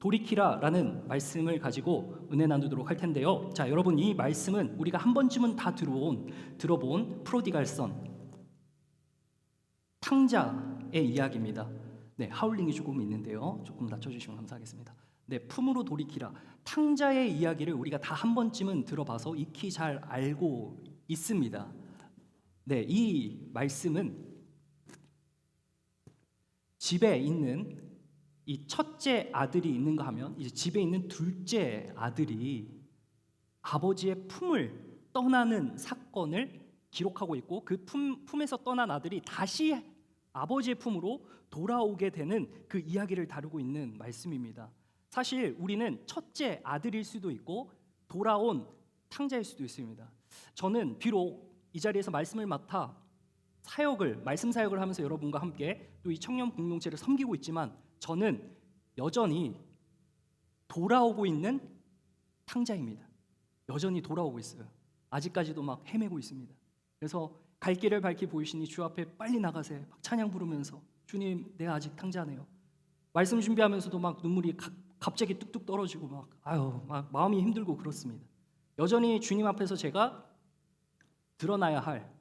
돌이키라라는 말씀을 가지고 은혜 나누도록 할 텐데요. 자, 여러분, 이 말씀은 우리가 한 번쯤은 다 들어본 프로디갈 선, 탕자의 이야기입니다. 네, 하울링이 조금 있는데요. 조금 낮춰주시면 감사하겠습니다. 네, 품으로 돌이키라. 탕자의 이야기를 우리가 다 한 번쯤은 들어봐서 익히 잘 알고 있습니다. 네, 이 말씀은 집에 있는 이 첫째 아들이 있는가 하면 이제 집에 있는 둘째 아들이 아버지의 품을 떠나는 사건을 기록하고 있고, 그 품에서 떠난 아들이 다시 아버지의 품으로 돌아오게 되는 그 이야기를 다루고 있는 말씀입니다. 사실 우리는 첫째 아들일 수도 있고 돌아온 탕자일 수도 있습니다. 저는 비록 이 자리에서 말씀을 맡아 말씀 사역을 하면서 여러분과 함께 또 이 청년 공동체를 섬기고 있지만, 저는 여전히 돌아오고 있는 탕자입니다. 여전히 돌아오고 있어요. 아직까지도 막 헤매고 있습니다. 그래서 갈 길을 밝히 보이시니 주 앞에 빨리 나가세, 막 찬양 부르면서 주님, 내가 아직 탕자네요. 말씀 준비하면서도 막 눈물이 갑자기 뚝뚝 떨어지고 막 마음이 힘들고 그렇습니다. 여전히 주님 앞에서 제가 드러나야 할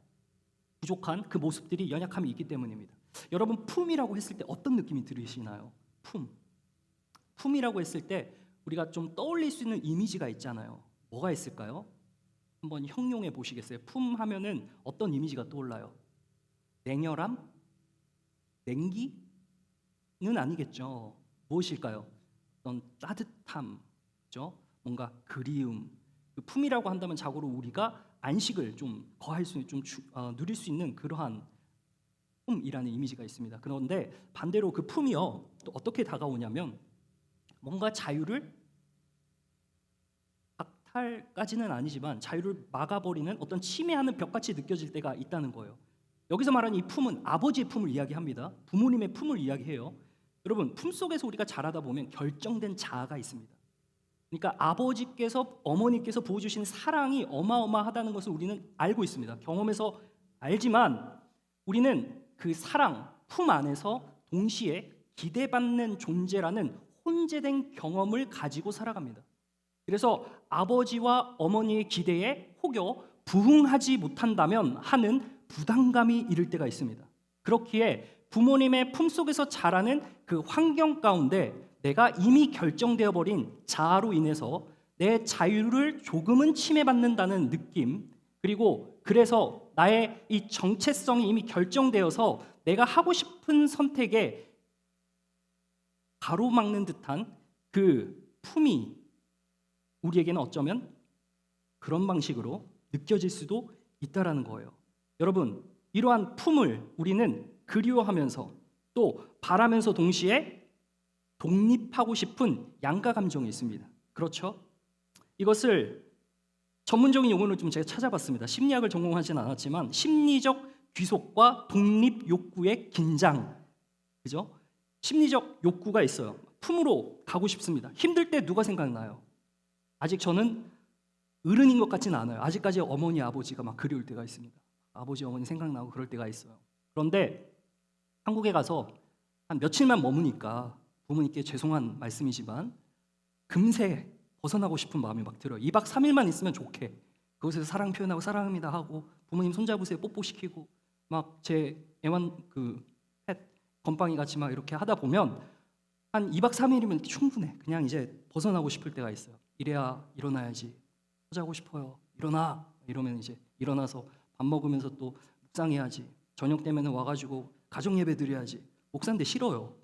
부족한 그 모습들이, 연약함이 있기 때문입니다. 여러분, 품이라고 했을 때 어떤 느낌이 들으시나요? 품이라고 했을 때 우리가 좀 떠올릴 수 있는 이미지가 있잖아요. 뭐가 있을까요? 한번 형용해 보시겠어요? 품 하면은 어떤 이미지가 떠올라요? 냉혈함? 냉기는 아니겠죠. 무엇일까요? 어떤 따뜻함, 그죠? 뭔가 그리움. 그 품이라고 한다면 자고로 우리가 안식을 좀 거할 수, 누릴 수 있는 그러한 품이라는 이미지가 있습니다. 그런데 반대로 그 품이요, 또 어떻게 다가오냐면 뭔가 자유를, 박탈까지는 아니지만 자유를 막아버리는 어떤 침해하는 벽같이 느껴질 때가 있다는 거예요. 여기서 말하는 이 품은 아버지의 품을 이야기합니다. 부모님의 품을 이야기해요. 여러분, 품 속에서 우리가 자라다 보면 결정된 자아가 있습니다. 그러니까 아버지께서, 어머니께서 부어주신 사랑이 어마어마하다는 것을 우리는 알고 있습니다. 경험해서 알지만 우리는 그 사랑, 품 안에서 동시에 기대받는 존재라는 혼재된 경험을 가지고 살아갑니다. 그래서 아버지와 어머니의 기대에 혹여 부응하지 못한다면 하는 부담감이 이를 때가 있습니다. 그렇기에 부모님의 품속에서 자라는 그 환경 가운데 내가 이미 결정되어 버린 자아로 인해서 내 자유를 조금은 침해받는다는 느낌, 그리고 그래서 나의 이 정체성이 이미 결정되어서 내가 하고 싶은 선택에 가로막는 듯한 그 품이 우리에게는 어쩌면 그런 방식으로 느껴질 수도 있다라는 거예요. 여러분, 이러한 품을 우리는 그리워하면서 또 바라면서 동시에 독립하고 싶은 양가 감정이 있습니다. 그렇죠? 이것을 전문적인 용어를 좀 제가 찾아봤습니다. 심리학을 전공하진 않았지만 심리적 귀속과 독립 욕구의 긴장, 그죠? 심리적 욕구가 있어요. 품으로 가고 싶습니다. 힘들 때 누가 생각나요? 아직 저는 어른인 것 같지는 않아요. 아직까지 어머니, 아버지가 막 그리울 때가 있습니다. 아버지, 어머니 생각나고 그럴 때가 있어요. 그런데 한국에 가서 한 며칠만 머무니까 부모님께 죄송한 말씀이지만 금세 벗어나고 싶은 마음이 막 들어요. 2박 3일만 있으면 좋게 그곳에서 사랑 표현하고 사랑합니다 하고 부모님 손잡으세요 뽀뽀시키고 막 제 애완 펫 건빵이 같이 막 이렇게 하다 보면 한 2박 3일이면 충분해. 그냥 이제 벗어나고 싶을 때가 있어요. 이래야 일어나야지. 자고 싶어요. 일어나. 이러면 이제 일어나서 밥 먹으면서 또 묵상해야지. 저녁 되면 와가지고 가정 예배 드려야지. 목사인데 싫어요.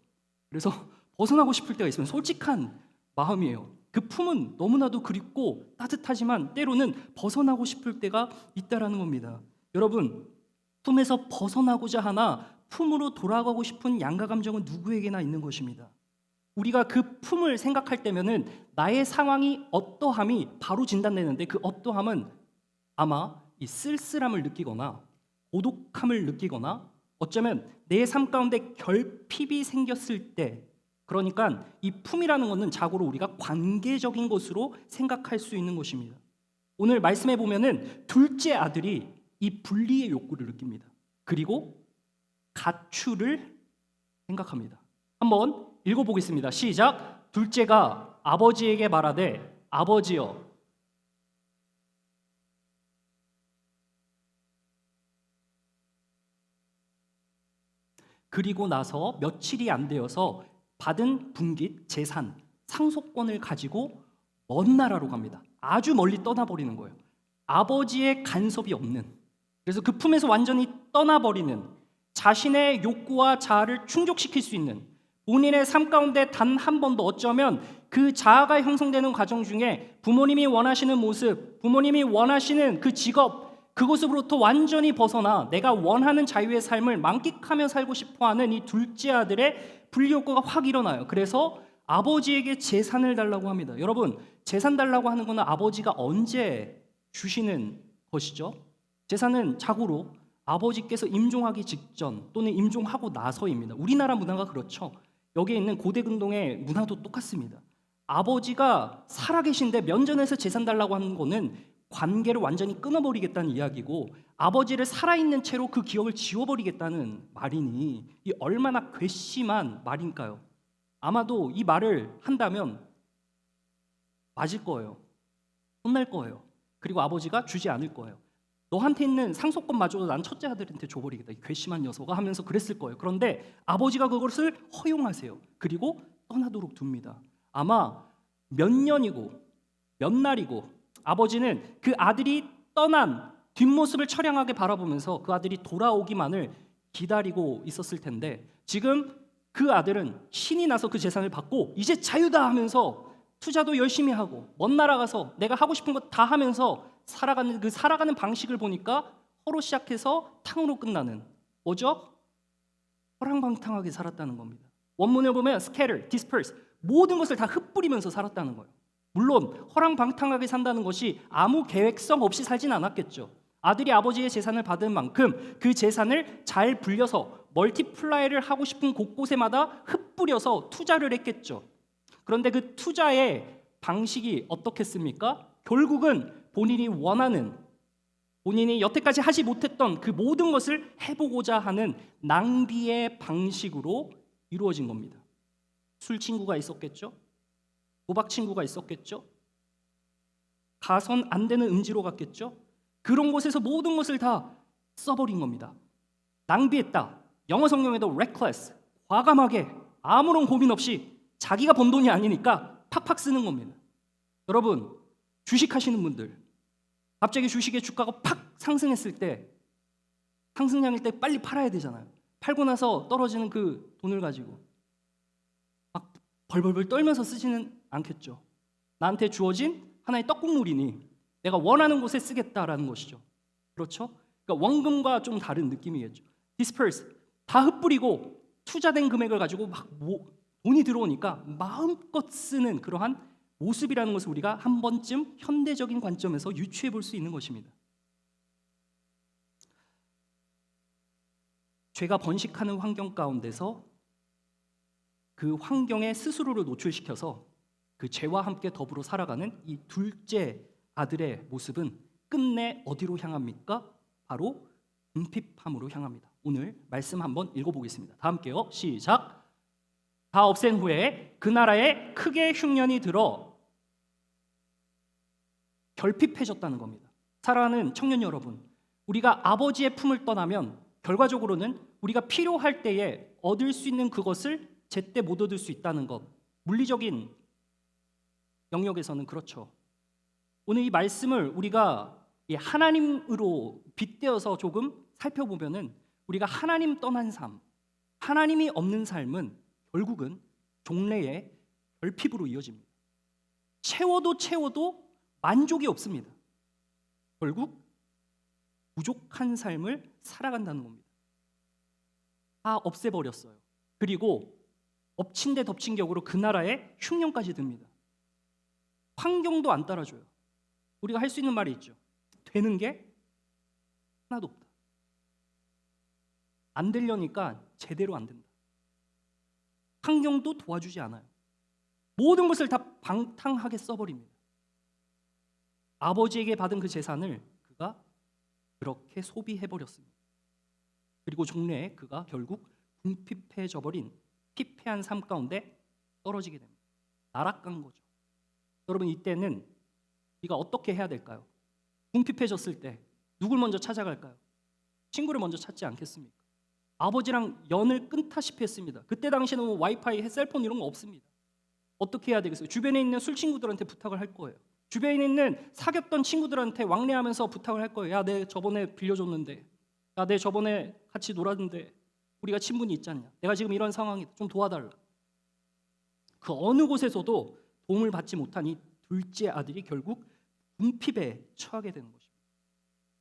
그래서 벗어나고 싶을 때가 있으면 솔직한 마음이에요. 그 품은 너무나도 그립고 따뜻하지만 때로는 벗어나고 싶을 때가 있다라는 겁니다. 여러분, 품에서 벗어나고자 하나 품으로 돌아가고 싶은 양가 감정은 누구에게나 있는 것입니다. 우리가 그 품을 생각할 때면은 나의 상황이 어떠함이 바로 진단되는데, 그 어떠함은 아마 이 쓸쓸함을 느끼거나 고독함을 느끼거나 어쩌면 내 삶 가운데 결핍이 생겼을 때, 그러니까 이 품이라는 것은 자고로 우리가 관계적인 것으로 생각할 수 있는 것입니다. 오늘 말씀해 보면은 둘째 아들이 이 분리의 욕구를 느낍니다. 그리고 가출을 생각합니다. 한번 읽어보겠습니다. 시작. 둘째가 아버지에게 말하되 아버지여 그리고 나서 며칠이 안 되어서 받은 분깃, 재산, 상속권을 가지고 먼 나라로 갑니다. 아주 멀리 떠나버리는 거예요. 아버지의 간섭이 없는, 그래서 그 품에서 완전히 떠나버리는, 자신의 욕구와 자아를 충족시킬 수 있는, 본인의 삶 가운데 단 한 번도 어쩌면 그 자아가 형성되는 과정 중에 부모님이 원하시는 모습, 부모님이 원하시는 그 직업, 그곳으로부터 완전히 벗어나 내가 원하는 자유의 삶을 만끽하며 살고 싶어하는 이 둘째 아들의 분리욕구가 확 일어나요. 그래서 아버지에게 재산을 달라고 합니다. 여러분, 재산 달라고 하는 것은 아버지가 언제 주시는 것이죠? 재산은 자고로 아버지께서 임종하기 직전 또는 임종하고 나서입니다. 우리나라 문화가 그렇죠. 여기에 있는 고대 근동의 문화도 똑같습니다. 아버지가 살아계신데 면전에서 재산 달라고 하는 거는 관계를 완전히 끊어버리겠다는 이야기고, 아버지를 살아있는 채로 그 기억을 지워버리겠다는 말이니 이 얼마나 괘씸한 말인가요? 아마도 이 말을 한다면 맞을 거예요. 혼날 거예요. 그리고 아버지가 주지 않을 거예요. 너한테 있는 상속권마저도 난 첫째 아들한테 줘버리겠다, 이 괘씸한 녀석아 하면서 그랬을 거예요. 그런데 아버지가 그것을 허용하세요. 그리고 떠나도록 둡니다. 아마 몇 년이고 몇 날이고 아버지는 그 아들이 떠난 뒷모습을 처량하게 바라보면서 그 아들이 돌아오기만을 기다리고 있었을 텐데, 지금 그 아들은 신이 나서 그 재산을 받고 이제 자유다 하면서 투자도 열심히 하고 먼 나라 가서 내가 하고 싶은 것 다 하면서 살아가는 방식을 보니까 허로 시작해서 탕으로 끝나는, 뭐죠? 허랑방탕하게 살았다는 겁니다. 원문을 보면 scatter, disperse, 모든 것을 다 흩뿌리면서 살았다는 거예요. 물론 허랑방탕하게 산다는 것이 아무 계획성 없이 살진 않았겠죠. 아들이 아버지의 재산을 받은 만큼 그 재산을 잘 불려서 멀티플라이를 하고 싶은 곳곳에마다 흩뿌려서 투자를 했겠죠. 그런데 그 투자의 방식이 어떻겠습니까? 결국은 본인이 원하는, 본인이 여태까지 하지 못했던 그 모든 것을 해보고자 하는 낭비의 방식으로 이루어진 겁니다. 술 친구가 있었겠죠? 도박 친구가 있었겠죠? 가선 안 되는 음지로 갔겠죠? 그런 곳에서 모든 것을 다 써버린 겁니다. 낭비했다. 영어 성경에도 reckless, 과감하게 아무런 고민 없이 자기가 번 돈이 아니니까 팍팍 쓰는 겁니다. 여러분, 주식하시는 분들, 갑자기 주식의 주가가 팍 상승했을 때, 상승량일 때 빨리 팔아야 되잖아요. 팔고 나서 떨어지는 그 돈을 가지고 막 벌벌벌 떨면서 쓰지는 않겠죠. 나한테 주어진 하나의 떡국물이니 내가 원하는 곳에 쓰겠다라는 것이죠. 그렇죠? 그러니까 원금과 좀 다른 느낌이겠죠. disperse, 다 흩뿌리고 투자된 금액을 가지고 막 돈이 들어오니까 마음껏 쓰는 그러한 모습이라는 것을 우리가 한 번쯤 현대적인 관점에서 유추해 볼 수 있는 것입니다. 죄가 번식하는 환경 가운데서 그 환경에 스스로를 노출시켜서 그 죄와 함께 더불어 살아가는 이 둘째 아들의 모습은 끝내 어디로 향합니까? 바로 궁핍함으로 향합니다. 오늘 말씀 한번 읽어보겠습니다. 다 함께요. 시작. 다 없앤 후에 그 나라에 크게 흉년이 들어 결핍해졌다는 겁니다. 사랑하는 청년 여러분, 우리가 아버지의 품을 떠나면 결과적으로는 우리가 필요할 때에 얻을 수 있는 그것을 제때 못 얻을 수 있다는 것, 물리적인 영역에서는 그렇죠. 오늘 이 말씀을 우리가 하나님으로 빗대어서 조금 살펴보면은 우리가 하나님 떠난 삶, 하나님이 없는 삶은 결국은 종래의 결핍으로 이어집니다. 채워도 만족이 없습니다. 결국 부족한 삶을 살아간다는 겁니다. 다 없애버렸어요. 그리고 엎친 데 덮친 격으로 그 나라에 흉년까지 듭니다. 환경도 안 따라줘요. 우리가 할 수 있는 말이 있죠. 되는 게 하나도 없다. 안 되려니까 제대로 안 된다. 환경도 도와주지 않아요. 모든 것을 다 방탕하게 써버립니다. 아버지에게 받은 그 재산을 그가 그렇게 소비해버렸습니다. 그리고 종래에 그가 결국 궁핍해져 버린 피폐한 삶 가운데 떨어지게 됩니다. 날아간 거죠. 여러분, 이때는 우리가 어떻게 해야 될까요? 궁핍해졌을 때 누굴 먼저 찾아갈까요? 친구를 먼저 찾지 않겠습니까? 아버지랑 연을 끊다시피 했습니다. 그때 당시에는 뭐 와이파이, 셀폰 이런 거 없습니다. 어떻게 해야 되겠어요? 주변에 있는 술 친구들한테 부탁을 할 거예요. 주변에 있는 사귀었던 친구들한테 왕래하면서 부탁을 할 거예요. 야, 내 저번에 빌려줬는데, 야, 내 저번에 같이 놀았는데 우리가 친분이 있지 않냐? 내가 지금 이런 상황이다. 좀 도와달라. 그 어느 곳에서도 도움을 받지 못한 이 둘째 아들이 결국 궁핍에 처하게 되는 것입니다.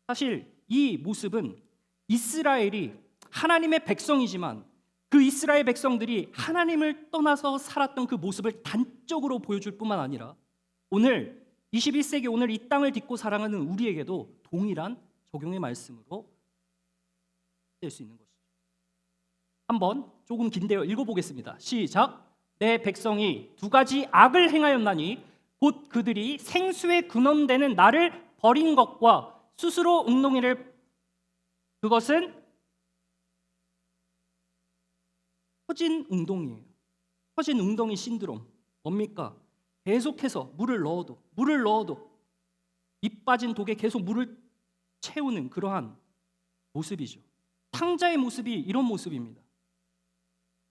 사실 이 모습은 이스라엘이 하나님의 백성이지만 그 이스라엘 백성들이 하나님을 떠나서 살았던 그 모습을 단적으로 보여줄 뿐만 아니라 오늘 21세기 오늘 이 땅을 딛고 살아가는 우리에게도 동일한 적용의 말씀으로 될 수 있는 것이죠. 한번 조금 긴데요. 읽어보겠습니다. 시작. 내 백성이 두 가지 악을 행하였나니 곧 그들이 생수의 근원되는 나를 버린 것과 스스로 웅덩이를 그것은 퍼진 웅덩이에요. 퍼진 웅덩이 신드롬. 뭡니까? 계속해서 물을 넣어도 밑 빠진 독에 계속 물을 채우는 그러한 모습이죠. 탕자의 모습이 이런 모습입니다.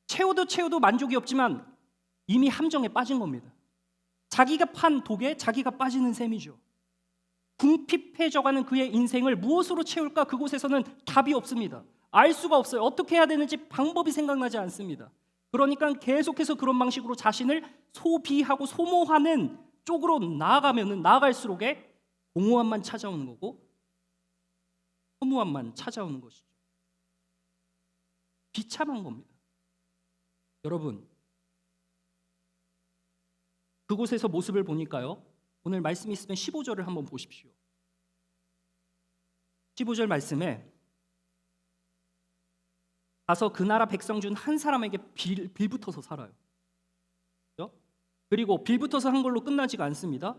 채워도 만족이 없지만 이미 함정에 빠진 겁니다. 자기가 판 독에 자기가 빠지는 셈이죠. 궁핍해져가는 그의 인생을 무엇으로 채울까? 그곳에서는 답이 없습니다. 알 수가 없어요. 어떻게 해야 되는지 방법이 생각나지 않습니다. 그러니까 계속해서 그런 방식으로 자신을 소비하고 소모하는 쪽으로 나아갈수록에 공허함만 찾아오는 거고 허무함만 찾아오는 것이죠. 비참한 겁니다. 여러분, 그곳에서 모습을 보니까요. 오늘 말씀이 있으면 15절을 한번 보십시오. 15절 말씀에 가서 그 나라 백성 중 한 사람에게 빌붙어서 살아요. 그렇죠? 그리고 빌붙어서 한 걸로 끝나지가 않습니다.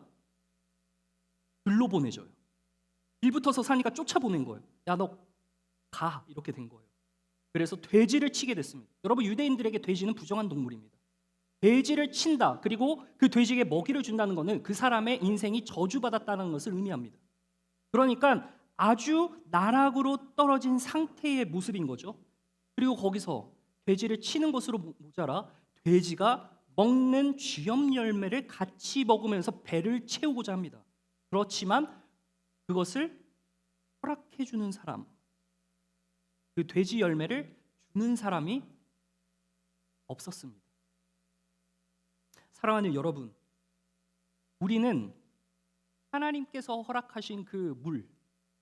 들로 보내줘요. 빌붙어서 사니까 쫓아보낸 거예요. 야, 너 가. 이렇게 된 거예요. 그래서 돼지를 치게 됐습니다. 여러분, 유대인들에게 돼지는 부정한 동물입니다. 돼지를 친다. 그리고 그 돼지에게 먹이를 준다는 것은 그 사람의 인생이 저주받았다는 것을 의미합니다. 그러니까 아주 나락으로 떨어진 상태의 모습인 거죠. 그리고 거기서 돼지를 치는 것으로 모자라 돼지가 먹는 쥐염 열매를 같이 먹으면서 배를 채우고자 합니다. 그렇지만 그것을 허락해 주는 사람, 그 돼지 열매를 주는 사람이 없었습니다. 사랑하는 여러분, 우리는 하나님께서 허락하신 그 물,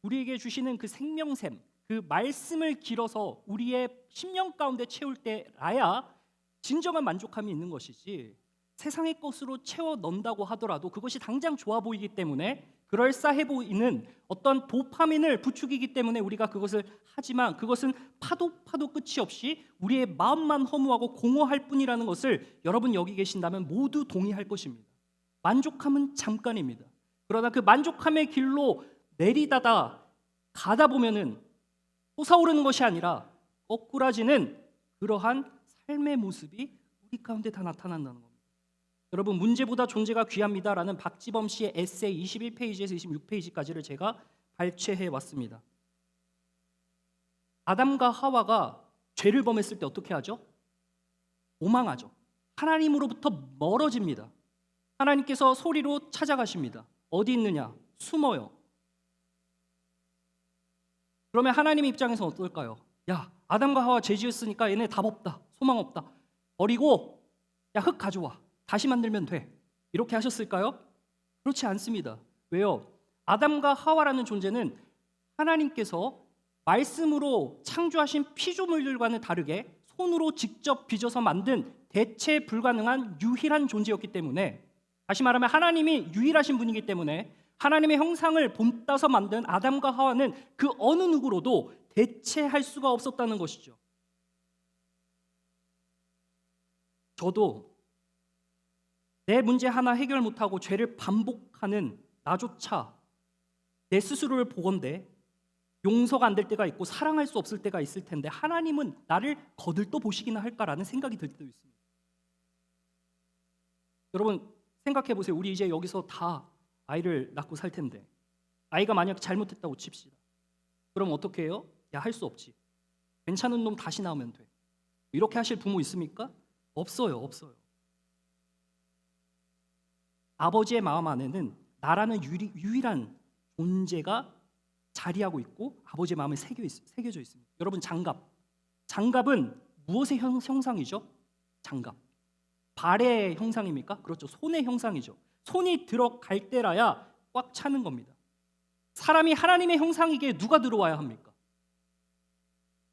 우리에게 주시는 그 생명샘, 그 말씀을 길어서 우리의 심령 가운데 채울 때라야 진정한 만족함이 있는 것이지, 세상의 것으로 채워 넣는다고 하더라도 그것이 당장 좋아 보이기 때문에 그럴싸해 보이는 어떤 도파민을 부추기기 때문에 우리가 그것을 하지만 그것은 파도 끝이 없이 우리의 마음만 허무하고 공허할 뿐이라는 것을 여러분 여기 계신다면 모두 동의할 것입니다. 만족함은 잠깐입니다. 그러나 그 만족함의 길로 내리다가 가다 보면은 솟아오르는 것이 아니라 거꾸라지는 그러한 삶의 모습이 우리 가운데 다 나타난다는 겁니다. 여러분, 문제보다 존재가 귀합니다라는 박지범 씨의 에세이 21페이지에서 26페이지까지를 제가 발췌해 왔습니다. 아담과 하와가 죄를 범했을 때 어떻게 하죠? 도망하죠. 하나님으로부터 멀어집니다. 하나님께서 소리로 찾아가십니다. 어디 있느냐? 숨어요. 그러면 하나님 입장에서 어떨까요? 야, 아담과 하와 죄 지었으니까 얘네 답 없다. 소망 없다. 버리고 야, 흙 가져와. 다시 만들면 돼. 이렇게 하셨을까요? 그렇지 않습니다. 왜요? 아담과 하와라는 존재는 하나님께서 말씀으로 창조하신 피조물들과는 다르게 손으로 직접 빚어서 만든 대체 불가능한 유일한 존재였기 때문에, 다시 말하면 하나님이 유일하신 분이기 때문에 하나님의 형상을 본따서 만든 아담과 하와는 그 어느 누구로도 대체할 수가 없었다는 것이죠. 저도 내 문제 하나 해결 못하고 죄를 반복하는 나조차 내 스스로를 보건대 용서가 안 될 때가 있고 사랑할 수 없을 때가 있을 텐데 하나님은 나를 거들떠 보시기나 할까라는 생각이 들 때도 있습니다. 여러분 생각해 보세요. 우리 이제 여기서 다 아이를 낳고 살 텐데 아이가 만약 잘못했다고 칩시다. 그럼 어떻게 해요? 야, 할 수 없지. 괜찮은 놈 다시 나오면 돼. 이렇게 하실 부모 있습니까? 없어요. 없어요. 아버지의 마음 안에는 나라는 유일한 존재가 자리하고 있고 아버지의 마음에 새겨져 있습니다. 여러분 장갑은 무엇의 형상이죠? 장갑. 발의 형상입니까? 그렇죠. 손의 형상이죠. 손이 들어갈 때라야 꽉 차는 겁니다. 사람이 하나님의 형상이기에 누가 들어와야 합니까?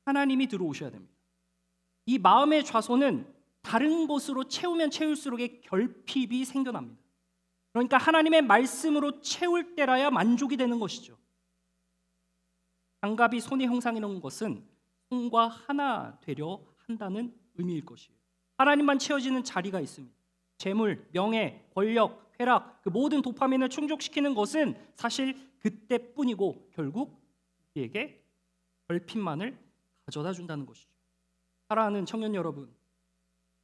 하나님이 들어오셔야 됩니다. 이 마음의 좌소는 다른 것으로 채우면 채울수록의 결핍이 생겨납니다. 그러니까 하나님의 말씀으로 채울 때라야 만족이 되는 것이죠. 장갑이 손의 형상이라는 것은 손과 하나 되려 한다는 의미일 것이에요. 하나님만 채워지는 자리가 있습니다. 재물, 명예, 권력, 쾌락, 그 모든 도파민을 충족시키는 것은 사실 그때뿐이고 결국 우리에게 결핍만을 가져다 준다는 것이죠. 사랑하는 청년 여러분,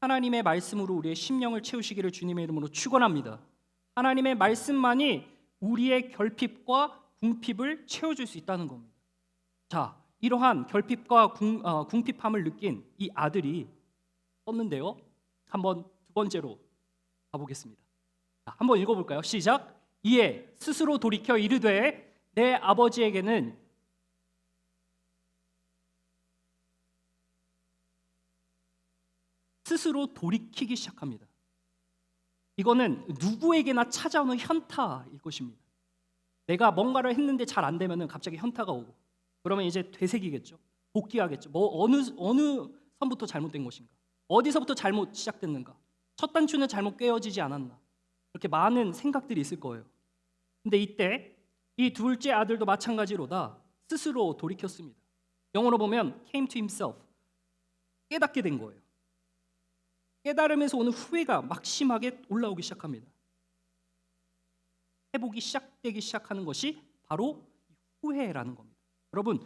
하나님의 말씀으로 우리의 심령을 채우시기를 주님의 이름으로 축원합니다. 하나님의 말씀만이 우리의 결핍과 궁핍을 채워줄 수 있다는 겁니다. 자, 이러한 결핍과 궁핍함을 느낀 이 아들이 썼는데요. 한번 두 번째로 가보겠습니다. 자, 한번 읽어볼까요? 시작. 이에 스스로 돌이켜 이르되 내 아버지에게는 스스로 돌이키기 시작합니다. 이거는 누구에게나 찾아오는 현타일 것입니다. 내가 뭔가를 했는데 잘 안 되면 갑자기 현타가 오고 그러면 이제 되새기겠죠. 복귀하겠죠. 어느 선부터 잘못된 것인가? 어디서부터 잘못 시작됐는가? 첫 단추는 잘못 꿰어지지 않았나? 이렇게 많은 생각들이 있을 거예요. 근데 이때 이 둘째 아들도 마찬가지로다 스스로 돌이켰습니다. 영어로 보면 came to himself. 깨닫게 된 거예요. 깨달음에서 오는 후회가 막 심하게 올라오기 시작합니다. 회복이 시작되기 시작하는 것이 바로 후회라는 겁니다. 여러분,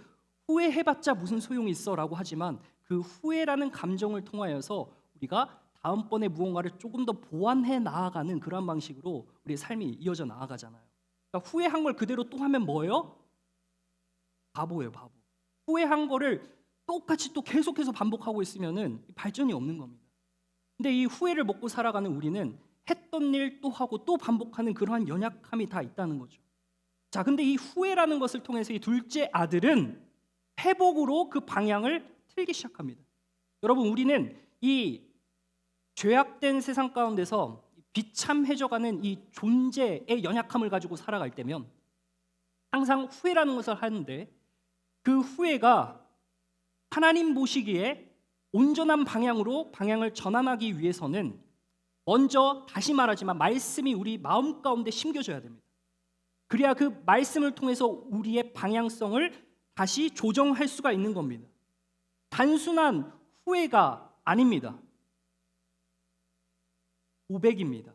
후회해봤자 무슨 소용이 있어라고 하지만 그 후회라는 감정을 통하여서 우리가 다음번에 무언가를 조금 더 보완해 나아가는 그런 방식으로 우리의 삶이 이어져 나아가잖아요. 그러니까 후회한 걸 그대로 또 하면 뭐예요? 바보예요, 바보. 후회한 거를 똑같이 또 계속해서 반복하고 있으면은 발전이 없는 겁니다. 근데 이 후회를 먹고 살아가는 우리는 했던 일 또 하고 또 반복하는 그러한 연약함이 다 있다는 거죠. 자, 근데 이 후회라는 것을 통해서 이 둘째 아들은 회복으로 그 방향을 틀기 시작합니다. 여러분, 우리는 이 죄악된 세상 가운데서 비참해져가는 이 존재의 연약함을 가지고 살아갈 때면 항상 후회라는 것을 하는데 그 후회가 하나님 보시기에 온전한 방향으로 방향을 전환하기 위해서는 먼저 다시 말하지만 말씀이 우리 마음 가운데 심겨져야 됩니다. 그래야 그 말씀을 통해서 우리의 방향성을 다시 조정할 수가 있는 겁니다. 단순한 후회가 아닙니다. 고백입니다.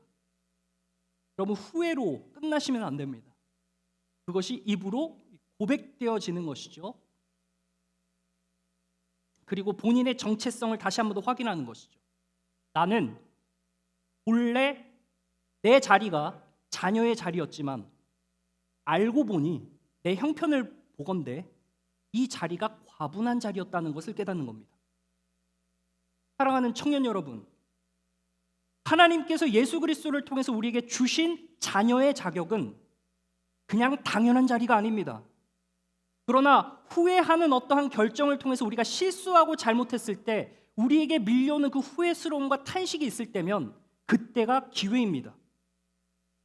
여러분, 후회로 끝나시면 안 됩니다. 그것이 입으로 고백되어지는 것이죠. 그리고 본인의 정체성을 다시 한 번 더 확인하는 것이죠. 나는 본래 내 자리가 자녀의 자리였지만 알고 보니 내 형편을 보건대 이 자리가 과분한 자리였다는 것을 깨닫는 겁니다. 사랑하는 청년 여러분, 하나님께서 예수 그리스도를 통해서 우리에게 주신 자녀의 자격은 그냥 당연한 자리가 아닙니다. 그러나 후회하는 어떠한 결정을 통해서 우리가 실수하고 잘못했을 때 우리에게 밀려오는 그 후회스러움과 탄식이 있을 때면 그때가 기회입니다.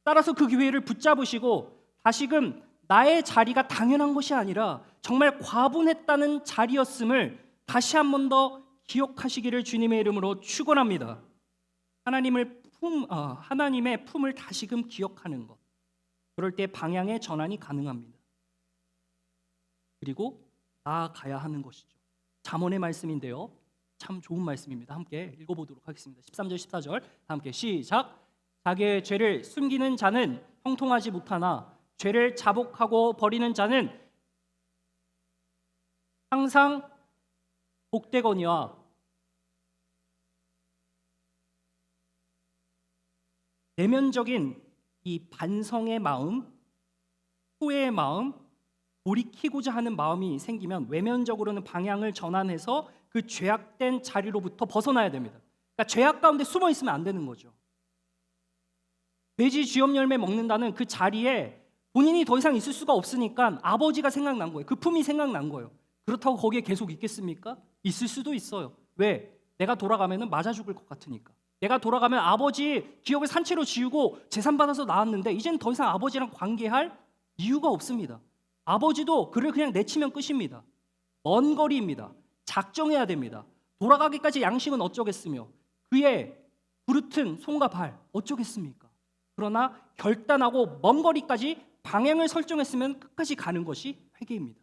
따라서 그 기회를 붙잡으시고 다시금 나의 자리가 당연한 것이 아니라 정말 과분했다는 자리였음을 다시 한 번 더 기억하시기를 주님의 이름으로 축원합니다. 하나님의 품을 다시금 기억하는 것. 그럴 때 방향의 전환이 가능합니다. 그리고 나아가야 하는 것이죠. 잠언의 말씀인데요. 참 좋은 말씀입니다. 함께 읽어보도록 하겠습니다. 13절 14절 함께 시작. 자기의 죄를 숨기는 자는 형통하지 못하나 죄를 자복하고 버리는 자는 항상 복되거니와 내면적인 이 반성의 마음, 후회의 마음, 돌이키고자 하는 마음이 생기면 외면적으로는 방향을 전환해서 그 죄악된 자리로부터 벗어나야 됩니다. 그러니까 죄악 가운데 숨어 있으면 안 되는 거죠. 돼지 쥐염 열매 먹는다는 그 자리에 본인이 더 이상 있을 수가 없으니까 아버지가 생각난 거예요. 그 품이 생각난 거예요. 그렇다고 거기에 계속 있겠습니까? 있을 수도 있어요. 왜? 내가 돌아가면 맞아 죽을 것 같으니까. 내가 돌아가면 아버지 기업을 산채로 지우고 재산 받아서 나왔는데 이제는 더 이상 아버지랑 관계할 이유가 없습니다. 아버지도 그를 그냥 내치면 끝입니다. 먼 거리입니다. 작정해야 됩니다. 돌아가기까지 양식은 어쩌겠으며 그의 부르튼 손과 발 어쩌겠습니까? 그러나 결단하고 먼 거리까지 방향을 설정했으면 끝까지 가는 것이 회개입니다.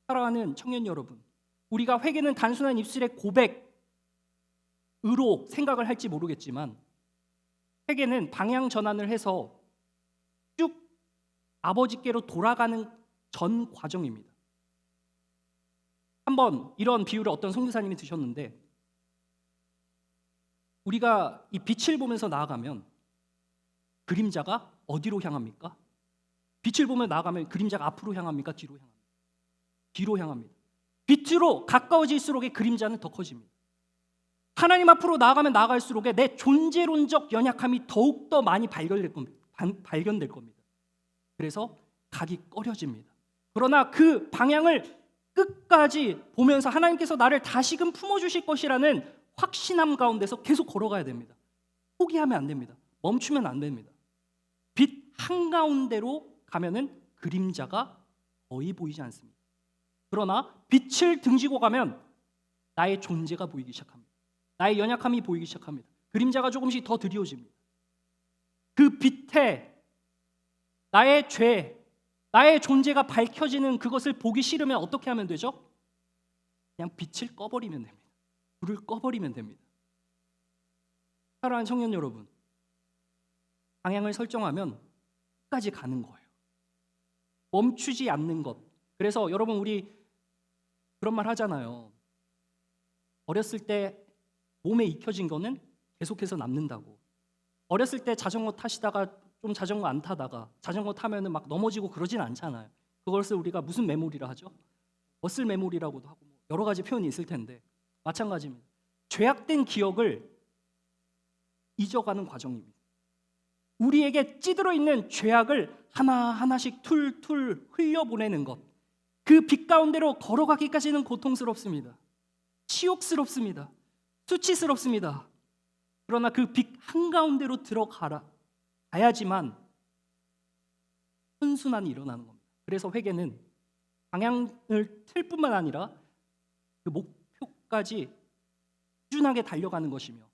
사랑하는 청년 여러분, 우리가 회개는 단순한 입술의 고백으로 생각을 할지 모르겠지만 회개는 방향 전환을 해서 쭉 아버지께로 돌아가는 전 과정입니다. 한번 이런 비유를 어떤 선교사님이 드셨는데 우리가 이 빛을 보면서 나아가면 그림자가 어디로 향합니까? 빛을 보며 나아가면 그림자가 앞으로 향합니까? 뒤로 향합니까? 뒤로 향합니다. 빛으로 가까워질수록의 그림자는 더 커집니다. 하나님 앞으로 나아가면 나아갈수록 내 존재론적 연약함이 더욱더 많이 발견될 겁니다. 그래서 가기 꺼려집니다. 그러나 그 방향을 끝까지 보면서 하나님께서 나를 다시금 품어주실 것이라는 확신함 가운데서 계속 걸어가야 됩니다. 포기하면 안 됩니다. 멈추면 안 됩니다. 빛 한가운데로 가면은 그림자가 거의 보이지 않습니다. 그러나 빛을 등지고 가면 나의 존재가 보이기 시작합니다. 나의 연약함이 보이기 시작합니다. 그림자가 조금씩 더 드리워집니다. 그 빛에 나의 죄, 나의 존재가 밝혀지는 그것을 보기 싫으면 어떻게 하면 되죠? 그냥 빛을 꺼버리면 됩니다. 불을 꺼버리면 됩니다. 사랑하는 청년 여러분, 방향을 설정하면 끝까지 가는 거예요. 멈추지 않는 것. 그래서 여러분 우리 그런 말 하잖아요. 어렸을 때 몸에 익혀진 거는 계속해서 남는다고. 어렸을 때 자전거 타시다가 좀 자전거 안 타다가 자전거 타면은 막 넘어지고 그러진 않잖아요. 그것을 우리가 무슨 메모리라 하죠? 머슬 메모리라고도 하고 여러 가지 표현이 있을 텐데 마찬가지입니다. 죄악된 기억을 잊어가는 과정입니다. 우리에게 찌들어 있는 죄악을 하나하나씩 툴툴 흘려보내는 것. 그 빛 가운데로 걸어가기까지는 고통스럽습니다. 치욕스럽습니다. 수치스럽습니다. 그러나 그 빛 한가운데로 가야지만 선순환이 일어나는 겁니다. 그래서 회개는 방향을 틀 뿐만 아니라 그 목표까지 꾸준하게 달려가는 것이며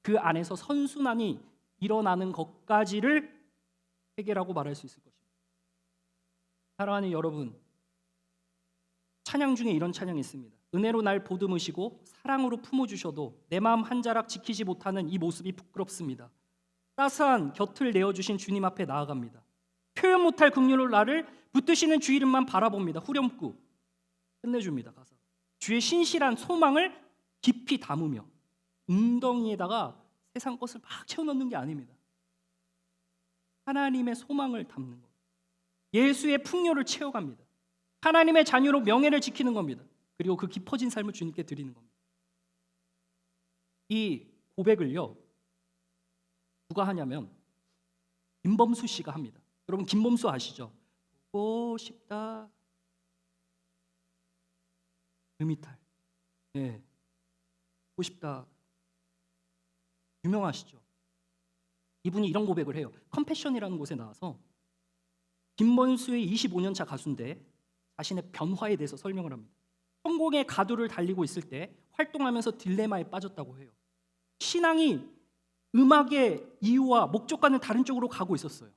그 안에서 선순환이 일어나는 것까지를 회개라고 말할 수 있을 것입니다. 사랑하는 여러분, 찬양 중에 이런 찬양이 있습니다. 은혜로 날 보듬으시고 사랑으로 품어주셔도 내 마음 한 자락 지키지 못하는 이 모습이 부끄럽습니다. 따스한 곁을 내어주신 주님 앞에 나아갑니다. 표현 못할 긍휼로 나를 붙드시는 주 이름만 바라봅니다. 후렴구 끝내줍니다. 가사. 주의 신실한 소망을 깊이 담으며 웅덩이에다가 세상 것을 막 채워넣는 게 아닙니다. 하나님의 소망을 담는 것. 예수의 풍요를 채워갑니다. 하나님의 자녀로 명예를 지키는 겁니다. 그리고 그 깊어진 삶을 주님께 드리는 겁니다. 이 고백을요 누가 하냐면 김범수 씨가 합니다. 여러분 김범수 아시죠? 보고 싶다 음이탈. 네, 보고 싶다. 유명하시죠? 이분이 이런 고백을 해요. 컴패션이라는 곳에 나와서 김범수의 25년 차 가수인데 자신의 변화에 대해서 설명을 합니다. 성공의 가도를 달리고 있을 때 활동하면서 딜레마에 빠졌다고 해요. 신앙이 음악의 이유와 목적과는 다른 쪽으로 가고 있었어요.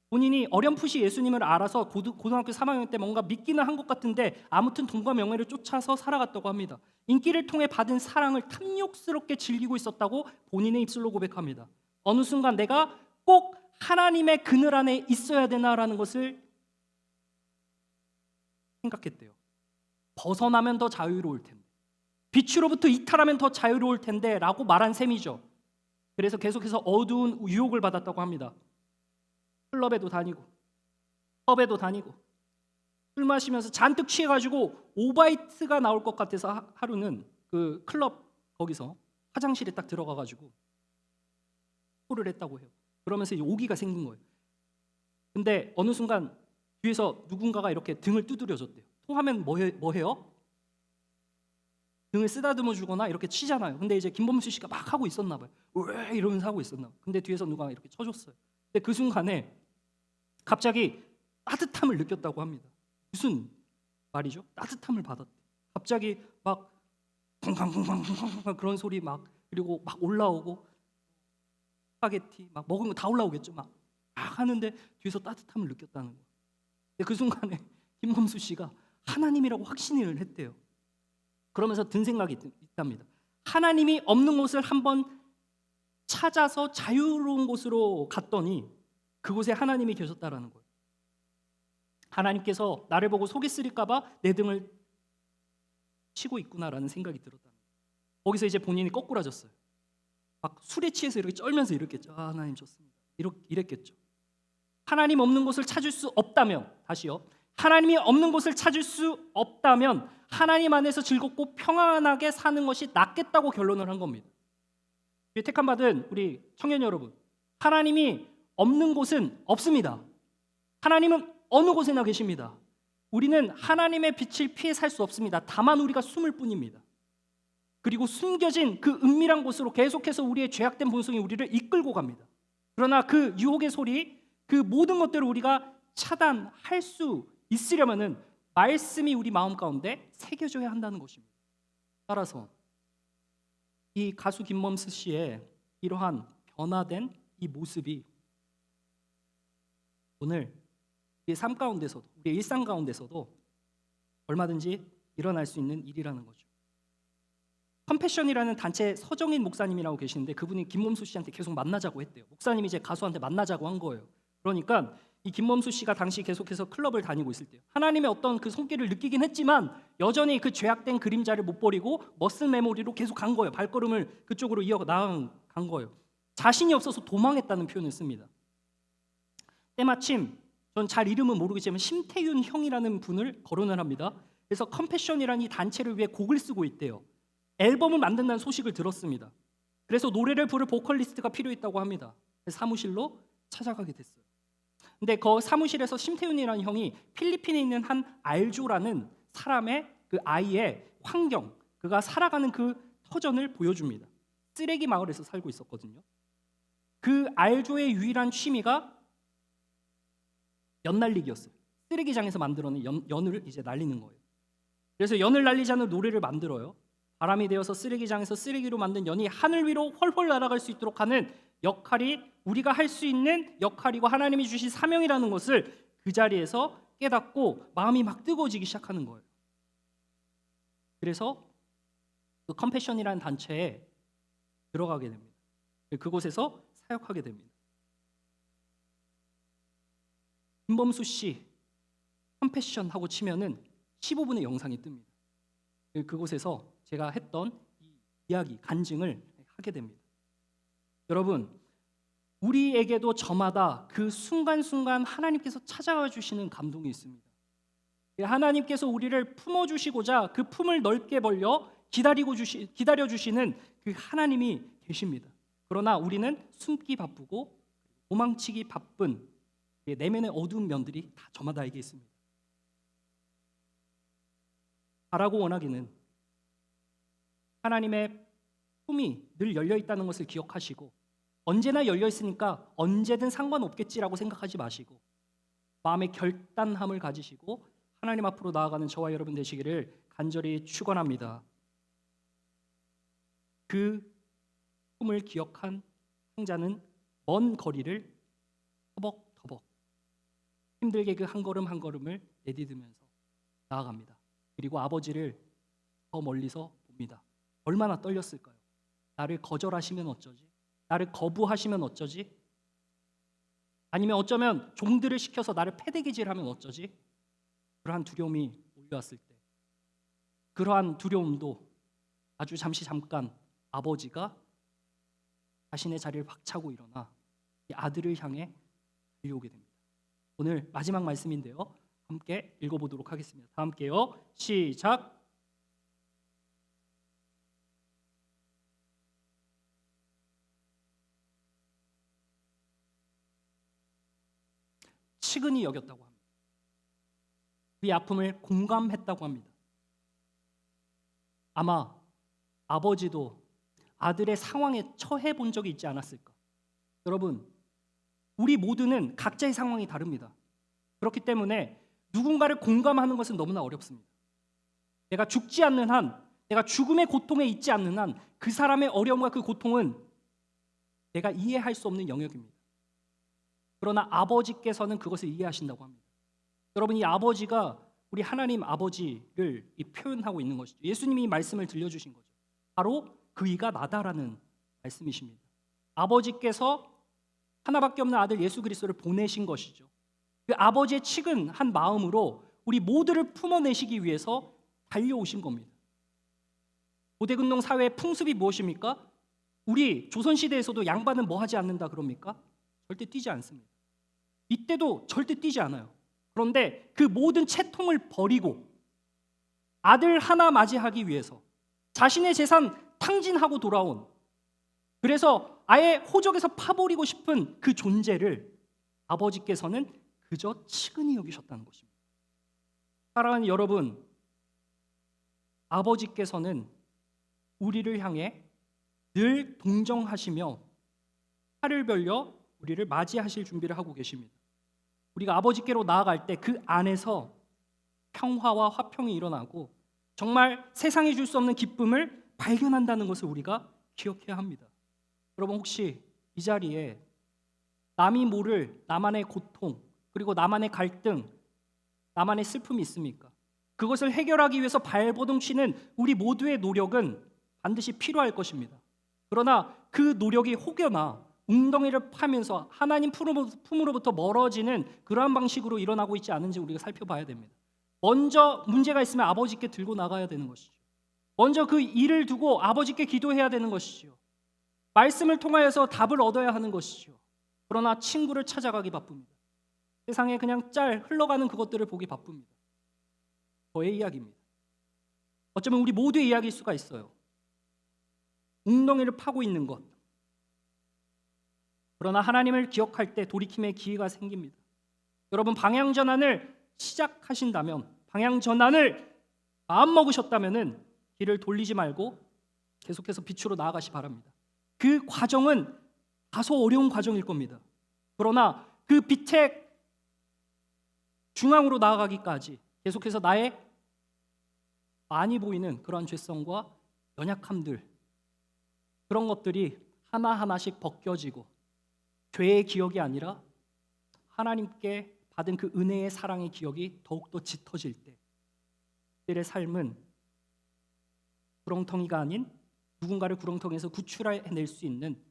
본인이 어렴풋이 예수님을 알아서 고등학교 3학년 때 뭔가 믿기는 한 것 같은데 아무튼 돈과 명예를 쫓아서 살아갔다고 합니다. 인기를 통해 받은 사랑을 탐욕스럽게 즐기고 있었다고 본인의 입술로 고백합니다. 어느 순간 내가 꼭 하나님의 그늘 안에 있어야 되나라는 것을 생각했대요. 벗어나면 더 자유로울 텐데, 빛으로부터 이탈하면 더 자유로울 텐데 라고 말한 셈이죠. 그래서 계속해서 어두운 유혹을 받았다고 합니다. 클럽에도 다니고 펍에도 다니고 술 마시면서 잔뜩 취해가지고 오바이트가 나올 것 같아서 하루는 그 클럽 거기서 화장실에 딱 들어가가지고 토를 했다고 해요. 그러면서 이제 오기가 생긴 거예요. 근데 어느 순간 뒤에서 누군가가 이렇게 등을 두드려줬대요. 토하면 뭐 해요? 등을 쓰다듬어 주거나 이렇게 치잖아요. 근데 이제 김범수 씨가 막 하고 있었나 봐요. 왜 이러면서 하고 있었나 봐요. 근데 뒤에서 누가 이렇게 쳐줬어요. 근데 그 순간에 갑자기 따뜻함을 느꼈다고 합니다. 무슨 말이죠? 따뜻함을 받았대. 갑자기 막 쿵쾅쿵쾅쿵쾅 그런 소리 막 그리고 막 올라오고 스파게티 막 먹은 거 다 올라오겠죠. 막 하는데 뒤에서 따뜻함을 느꼈다는 거예요. 근데 그 순간에 김범수 씨가 하나님이라고 확신을 했대요. 그러면서 든 생각이 있답니다. 하나님이 없는 곳을 한번 찾아서 자유로운 곳으로 갔더니 그곳에 하나님이 계셨다라는 거예요. 하나님께서 나를 보고 속이 쓰릴까 봐 내 등을 치고 있구나라는 생각이 들었다는 거예요. 거기서 이제 본인이 거꾸라졌어요. 막 술에 취해서 이렇게 쩔면서 이랬겠죠. 아, 하나님 좋습니다. 이랬겠죠. 하나님 없는 곳을 찾을 수 없다면, 다시요. 하나님이 없는 곳을 찾을 수 없다면 하나님 안에서 즐겁고 평안하게 사는 것이 낫겠다고 결론을 한 겁니다. 택함 받은 우리 청년 여러분, 하나님이 없는 곳은 없습니다. 하나님은 어느 곳에나 계십니다. 우리는 하나님의 빛을 피해 살 수 없습니다. 다만 우리가 숨을 뿐입니다. 그리고 숨겨진 그 은밀한 곳으로 계속해서 우리의 죄악된 본성이 우리를 이끌고 갑니다. 그러나 그 유혹의 소리, 그 모든 것들을 우리가 차단할 수 있으려면은 말씀이 우리 마음 가운데 새겨져야 한다는 것입니다. 따라서 이 가수 김범수 씨의 이러한 변화된 이 모습이 오늘 우리의 삶 가운데서도, 우리의 일상 가운데서도 얼마든지 일어날 수 있는 일이라는 거죠. 컴패션이라는 단체 서정인 목사님이라고 계시는데 그분이 김범수 씨한테 계속 만나자고 했대요. 목사님이 이제 가수한테 만나자고 한 거예요. 그러니까 이 김범수 씨가 당시 계속해서 클럽을 다니고 있을 때요. 하나님의 어떤 그 손길을 느끼긴 했지만 여전히 그 죄악된 그림자를 못 버리고 머슬 메모리로 계속 간 거예요. 발걸음을 그쪽으로 이어 나아간 거예요. 자신이 없어서 도망했다는 표현을 씁니다. 때마침 전 잘 이름은 모르겠지만 심태윤 형이라는 분을 거론을 합니다. 그래서 컴패션이라는 이 단체를 위해 곡을 쓰고 있대요. 앨범을 만든다는 소식을 들었습니다. 그래서 노래를 부를 보컬리스트가 필요했다고 합니다. 그래서 사무실로 찾아가게 됐어요. 근데 그 사무실에서 심태윤이라는 형이 필리핀에 있는 한 알조라는 사람의 그 아이의 환경, 그가 살아가는 그 터전을 보여줍니다. 쓰레기 마을에서 살고 있었거든요. 그 알조의 유일한 취미가 연 날리기였어요. 쓰레기장에서 만들어낸 연을 이제 날리는 거예요. 그래서 연을 날리자는 노래를 만들어요. 바람이 되어서 쓰레기장에서 쓰레기로 만든 연이 하늘 위로 훨훨 날아갈 수 있도록 하는 역할이 우리가 할 수 있는 역할이고 하나님이 주신 사명이라는 것을 그 자리에서 깨닫고 마음이 막 뜨거워지기 시작하는 거예요. 그래서 그 컴패션이라는 단체에 들어가게 됩니다. 그곳에서 사역하게 됩니다. 김범수 씨 컴패션 하고 치면은 15분의 영상이 뜹니다. 그곳에서 제가 했던 이 이야기, 간증을 하게 됩니다. 여러분, 우리에게도 저마다 그 순간순간 하나님께서 찾아와 주시는 감동이 있습니다. 하나님께서 우리를 품어주시고자 그 품을 넓게 벌려 기다려 주시는 그 하나님이 계십니다. 그러나 우리는 숨기 바쁘고 도망치기 바쁜 내면의 어두운 면들이 다 저마다에게 있습니다. 바라고 원하기는 하나님의 품이 늘 열려 있다는 것을 기억하시고 언제나 열려 있으니까 언제든 상관없겠지라고 생각하지 마시고 마음의 결단함을 가지시고 하나님 앞으로 나아가는 저와 여러분 되시기를 간절히 축원합니다. 그 품을 기억한 성자는 먼 거리를 터벅터벅 힘들게 그 한 걸음 한 걸음을 내디디면서 나아갑니다. 그리고 아버지를 더 멀리서 봅니다. 얼마나 떨렸을까요? 나를 거절하시면 어쩌지? 나를 거부하시면 어쩌지? 아니면 어쩌면 종들을 시켜서 나를 패대기질하면 어쩌지? 그러한 두려움이 몰려왔을 때 그러한 두려움도 아주 잠깐 아버지가 자신의 자리를 박차고 일어나 이 아들을 향해 달려오게 됩니다. 오늘 마지막 말씀인데요. 함께 읽어보도록 하겠습니다. 다 함께요. 시작. 측은히 여겼다고 합니다. 그의 아픔을 공감했다고 합니다. 아마 아버지도 아들의 상황에 처해 본 적이 있지 않았을까? 여러분, 우리 모두는 각자의 상황이 다릅니다. 그렇기 때문에 누군가를 공감하는 것은 너무나 어렵습니다. 내가 죽지 않는 한, 내가 죽음의 고통에 있지 않는 한 그 사람의 어려움과 그 고통은 내가 이해할 수 없는 영역입니다. 그러나 아버지께서는 그것을 이해하신다고 합니다. 여러분, 이 아버지가 우리 하나님 아버지를 표현하고 있는 것이죠. 예수님이 이 말씀을 들려주신 거죠. 바로 그이가 나다라는 말씀이십니다. 아버지께서 하나밖에 없는 아들 예수 그리스도를 보내신 것이죠. 그 아버지의 측은한 마음으로 우리 모두를 품어내시기 위해서 달려오신 겁니다. 고대근동 사회의 풍습이 무엇입니까? 우리 조선시대에서도 양반은 뭐 하지 않는다 그럽니까? 절대 뛰지 않습니다. 이때도 절대 뛰지 않아요. 그런데 그 모든 채통을 버리고 아들 하나 맞이하기 위해서 자신의 재산 탕진하고 돌아온, 그래서 아예 호적에서 파버리고 싶은 그 존재를 아버지께서는 그저 측은히 여기셨다는 것입니다. 사랑하는 여러분, 아버지께서는 우리를 향해 늘 동정하시며 팔을 벌려 우리를 맞이하실 준비를 하고 계십니다. 우리가 아버지께로 나아갈 때 그 안에서 평화와 화평이 일어나고 정말 세상이 줄 수 없는 기쁨을 발견한다는 것을 우리가 기억해야 합니다. 여러분, 혹시 이 자리에 남이 모를 나만의 고통, 그리고 나만의 갈등, 나만의 슬픔이 있습니까? 그것을 해결하기 위해서 발버둥 치는 우리 모두의 노력은 반드시 필요할 것입니다. 그러나 그 노력이 혹여나 웅덩이를 파면서 하나님 품으로부터 멀어지는 그러한 방식으로 일어나고 있지 않은지 우리가 살펴봐야 됩니다. 먼저 문제가 있으면 아버지께 들고 나가야 되는 것이죠. 먼저 그 일을 두고 아버지께 기도해야 되는 것이죠. 말씀을 통하여서 답을 얻어야 하는 것이죠. 그러나 친구를 찾아가기 바쁩니다. 세상에 그냥 흘러가는 그것들을 보기 바쁩니다. 저의 이야기입니다. 어쩌면 우리 모두의 이야기일 수가 있어요. 웅덩이를 파고 있는 것. 그러나 하나님을 기억할 때 돌이킴의 기회가 생깁니다. 여러분, 방향전환을 시작하신다면, 방향전환을 마음먹으셨다면 길을 돌리지 말고 계속해서 빛으로 나아가시 바랍니다. 그 과정은 다소 어려운 과정일 겁니다. 그러나 그 빛의 중앙으로 나아가기까지 계속해서 나의 많이 보이는 그러한 죄성과 연약함들, 그런 것들이 하나하나씩 벗겨지고 죄의 기억이 아니라 하나님께 받은 그 은혜의 사랑의 기억이 더욱더 짙어질 때 그들의 삶은 구렁텅이가 아닌 누군가를 구렁텅이에서 구출해낼 수 있는,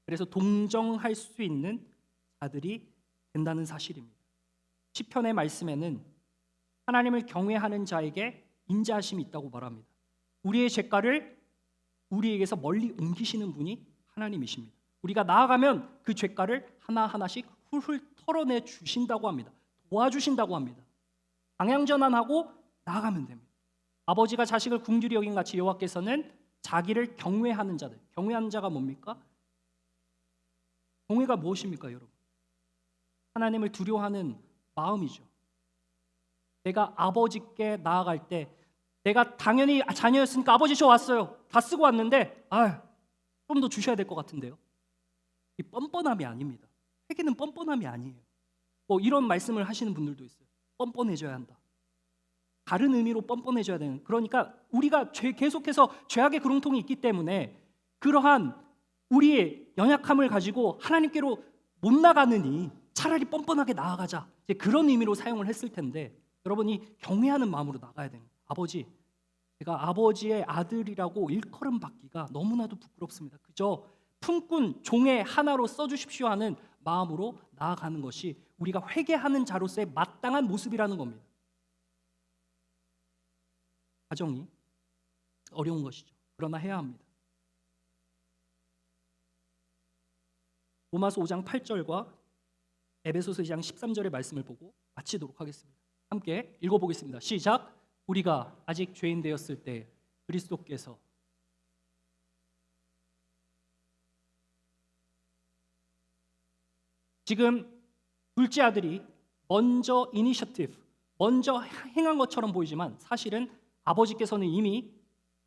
그래서 동정할 수 있는 자들이 된다는 사실입니다. 시편의 말씀에는 하나님을 경외하는 자에게 인자하심이 있다고 말합니다. 우리의 죄가를 우리에게서 멀리 옮기시는 분이 하나님이십니다. 우리가 나아가면 그 죄가를 하나하나씩 훌훌 털어내 주신다고 합니다. 도와주신다고 합니다. 방향전환하고 나아가면 됩니다. 아버지가 자식을 긍휼히 여긴 같이 여호와께서는 자기를 경외하는 자들, 경외하는 자가 뭡니까? 경외가 무엇입니까, 여러분? 하나님을 두려워하는 마음이죠. 내가 아버지께 나아갈 때 내가 당연히 자녀였으니까 아버지 저 왔어요. 다 쓰고 왔는데 좀 더 주셔야 될 것 같은데요. 이 뻔뻔함이 아닙니다. 회개는 뻔뻔함이 아니에요. 이런 말씀을 하시는 분들도 있어요. 뻔뻔해져야 한다. 다른 의미로 뻔뻔해져야 되는. 그러니까 우리가 계속해서 죄악의 구렁텅이 있기 때문에 그러한 우리의 연약함을 가지고 하나님께로 못 나가느니 차라리 뻔뻔하게 나아가자. 이제 그런 의미로 사용을 했을 텐데 여러분이 경외하는 마음으로 나가야 됩니다. 아버지, 제가 아버지의 아들이라고 일컬음 받기가 너무나도 부끄럽습니다. 그저 품꾼 종의 하나로 써주십시오 하는 마음으로 나아가는 것이 우리가 회개하는 자로서의 마땅한 모습이라는 겁니다. 과정이 어려운 것이죠. 그러나 해야 합니다. 로마서 5장 8절과 에베소서 2장 13절의 말씀을 보고 마치도록 하겠습니다. 함께 읽어보겠습니다. 시작. 우리가 아직 죄인 되었을 때 그리스도께서 지금 둘째 아들이 먼저 먼저 행한 것처럼 보이지만 사실은 아버지께서는 이미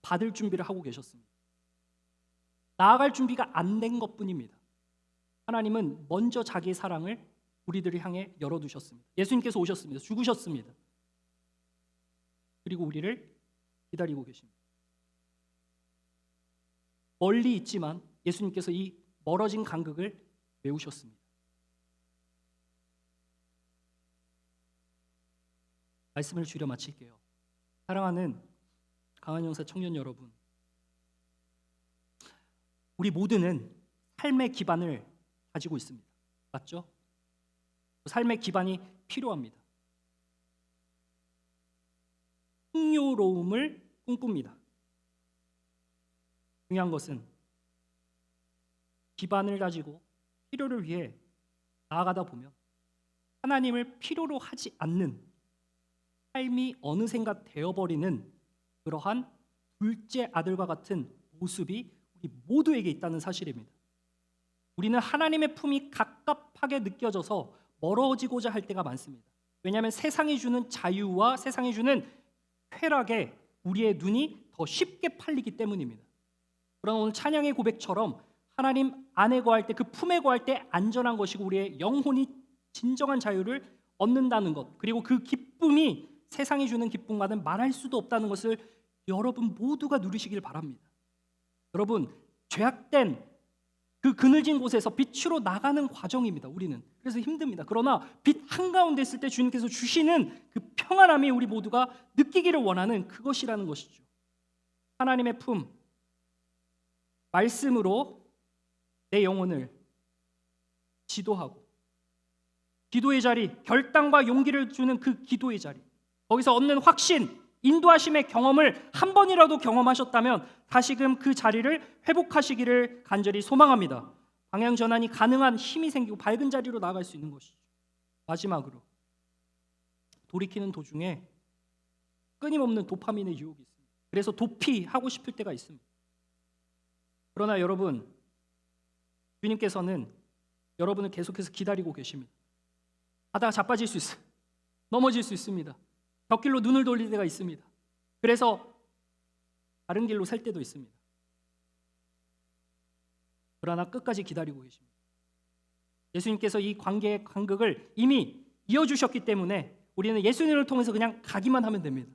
받을 준비를 하고 계셨습니다. 나아갈 준비가 안 된 것뿐입니다. 하나님은 먼저 자기의 사랑을 우리들을 향해 열어두셨습니다. 예수님께서 오셨습니다. 죽으셨습니다. 그리고 우리를 기다리고 계십니다. 멀리 있지만 예수님께서 이 멀어진 간극을 메우셨습니다. 말씀을 줄여 마칠게요. 사랑하는 강한 영사 청년 여러분, 우리 모두는 삶의 기반을 가지고 있습니다. 맞죠? 삶의 기반이 필요합니다. 풍요로움을 꿈꿉니다. 중요한 것은 기반을 가지고 필요를 위해 나아가다 보면 하나님을 필요로 하지 않는 삶이 어느샌가 되어버리는 그러한 둘째 아들과 같은 모습이 우리 모두에게 있다는 사실입니다. 우리는 하나님의 품이 갑갑하게 느껴져서 멀어지고자 할 때가 많습니다. 왜냐하면 세상이 주는 자유와 세상이 주는 쾌락에 우리의 눈이 더 쉽게 팔리기 때문입니다. 그러나 오늘 찬양의 고백처럼 하나님 안에 거할 때, 그 품에 거할 때 안전한 것이고 우리의 영혼이 진정한 자유를 얻는다는 것, 그리고 그 기쁨이 세상이 주는 기쁨과는 말할 수도 없다는 것을 여러분 모두가 누리시길 바랍니다. 여러분, 죄악된 그 그늘진 곳에서 빛으로 나가는 과정입니다. 우리는 그래서 힘듭니다. 그러나 빛 한가운데 있을 때 주님께서 주시는 그 평안함이 우리 모두가 느끼기를 원하는 그것이라는 것이죠. 하나님의 품, 말씀으로 내 영혼을 지도하고 기도의 자리, 결단과 용기를 주는 그 기도의 자리, 거기서 얻는 확신, 인도하심의 경험을 한 번이라도 경험하셨다면 다시금 그 자리를 회복하시기를 간절히 소망합니다. 방향 전환이 가능한 힘이 생기고 밝은 자리로 나아갈 수 있는 것이죠. 마지막으로 돌이키는 도중에 끊임없는 도파민의 유혹이 있습니다. 그래서 도피하고 싶을 때가 있습니다. 그러나 여러분, 주님께서는 여러분을 계속해서 기다리고 계십니다. 하다가 자빠질 수 있어요. 넘어질 수 있습니다. 벽길로 눈을 돌릴 때가 있습니다. 그래서 다른 길로 살 때도 있습니다. 그러나 끝까지 기다리고 계십니다. 예수님께서 이 관계의 간극을 이미 이어주셨기 때문에 우리는 예수님을 통해서 그냥 가기만 하면 됩니다.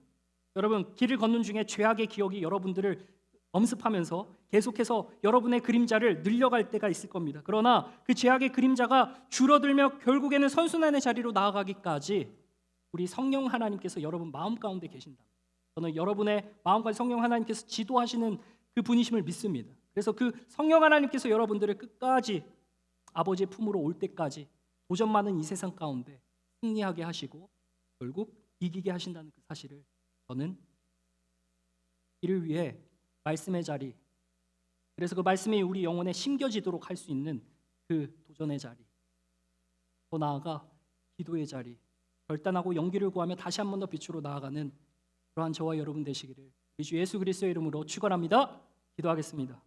여러분, 길을 걷는 중에 죄악의 기억이 여러분들을 엄습하면서 계속해서 여러분의 그림자를 늘려갈 때가 있을 겁니다. 그러나 그 죄악의 그림자가 줄어들며 결국에는 선순환의 자리로 나아가기까지 우리 성령 하나님께서 여러분 마음 가운데 계신다. 저는 여러분의 마음까지 성령 하나님께서 지도하시는 그 분이심을 믿습니다. 그래서 그 성령 하나님께서 여러분들을 끝까지 아버지의 품으로 올 때까지 도전 많은 이 세상 가운데 승리하게 하시고 결국 이기게 하신다는 그 사실을 저는 이를 위해 말씀의 자리, 그래서 그 말씀이 우리 영혼에 심겨지도록 할 수 있는 그 도전의 자리, 더 나아가 기도의 자리, 결단하고 용기를 구하며 다시 한 번 더 빛으로 나아가는 그러한 저와 여러분 되시기를 우리 주 예수 그리스도의 이름으로 축원합니다. 기도하겠습니다.